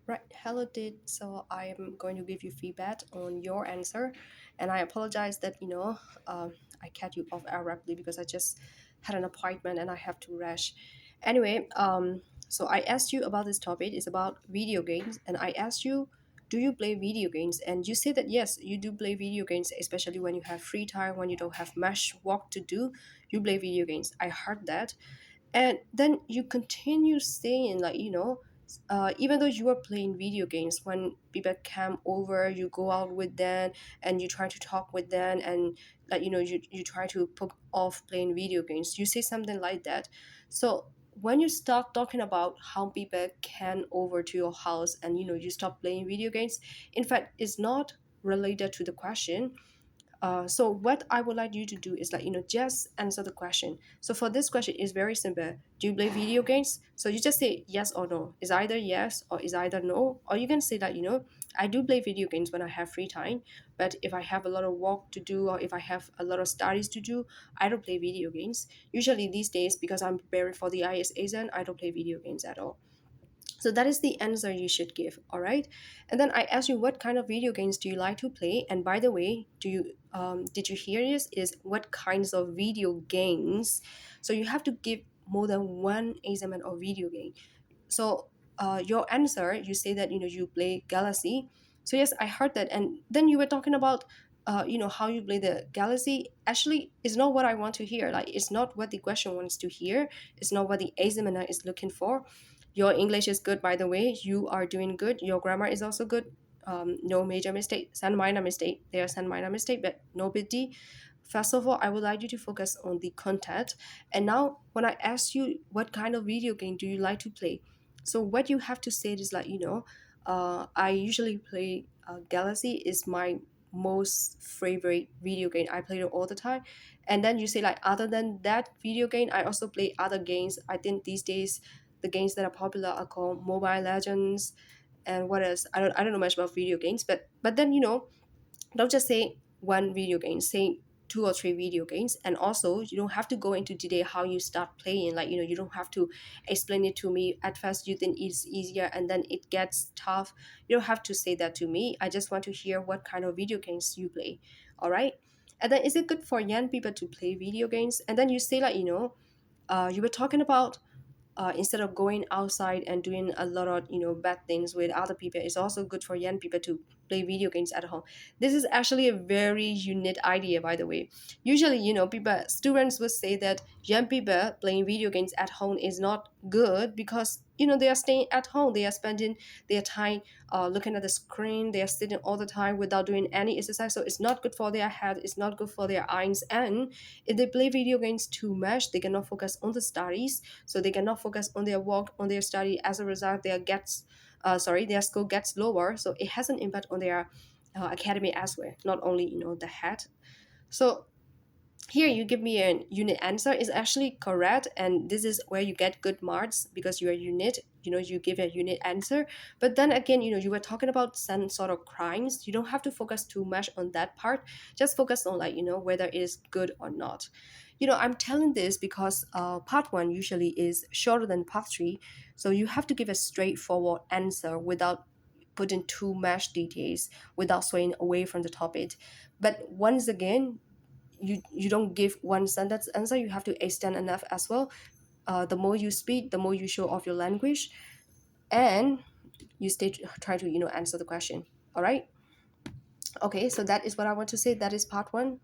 Right, hello, Did. So I am going to give you feedback on your answer, and I apologize that I cut you off abruptly because I just had an appointment and I have to rush. Anyway, so I asked you about this topic. It's about video games, and I asked you, do you play video games? And you said that yes, you do play video games, especially when you have free time, when you don't have much work to do. You play video games. I heard that, and then you continue saying even though you are playing video games, when people come over, you go out with them and you try to talk with them, and you try to put off playing video games, you say something like that. So when you start talking about how people can over to your house and you stop playing video games, in fact it's not related to the question. So what I would like you to do is just answer the question. So for this question, it's very simple. Do you play video games? So you just say yes or no. It's either yes or it's either no. Or you can say that I do play video games when I have free time, but if I have a lot of work to do or if I have a lot of studies to do, I don't play video games. Usually these days, because I'm preparing for the IS exam, I don't play video games at all. So that is the answer you should give, all right? And then I asked you, what kind of video games do you like to play? And by the way, did you hear this? Is what kinds of video games? So you have to give more than one example of video game. So your answer, you say that you play Galaxy. So yes, I heard that, and then you were talking about how you play the Galaxy. Actually, it's not what I want to hear. Like, it's not what the question wants to hear. It's not what the examiner is looking for. Your English is good, by the way. You are doing good. Your grammar is also good. No major mistake. Some minor mistake. There are some minor mistake, but no big deal. First of all, I would like you to focus on the content. And now, when I ask you what kind of video game do you like to play, so what you have to say is I usually play Galaxy is my most favorite video game. I play it all the time. And then you say like, other than that video game, I also play other games. I think these days the games that are popular are called Mobile Legends, and what else? I don't know much about video games, but then don't just say one video game, say two or three video games. And also you don't have to go into detail how you start playing. You don't have to explain it to me. At first you think it's easier and then it gets tough. You don't have to say that to me. I just want to hear what kind of video games you play. All right. And then, is it good for young people to play video games? And then you say you were talking about instead of going outside and doing a lot of bad things with other people, it's also good for young people to play video games at home. This is actually a very unique idea, by the way. Usually people, students would say that young people playing video games at home is not good because they are staying at home, they are spending their time looking at the screen, they are sitting all the time without doing any exercise, so it's not good for their head, it's not good for their eyes. And if they play video games too much, they cannot focus on the studies, so they cannot focus on their work, on their study. As a result, their score gets lower, so it has an impact on their academy as well, not only the head. So here you give me a unit answer is actually correct, and this is where you get good marks because you are unit, you give a unit answer. But then again, you were talking about some sort of crimes. You don't have to focus too much on that part. Just focus on whether it is good or not. I'm telling this because part one usually is shorter than part three, so you have to give a straightforward answer without putting too much details, without swaying away from the topic. But once again, you don't give one sentence answer, you have to extend enough as well. The more you speak, the more you show off your language, and you stay try to answer the question. All right. Okay, so that is what I want to say. That is part one.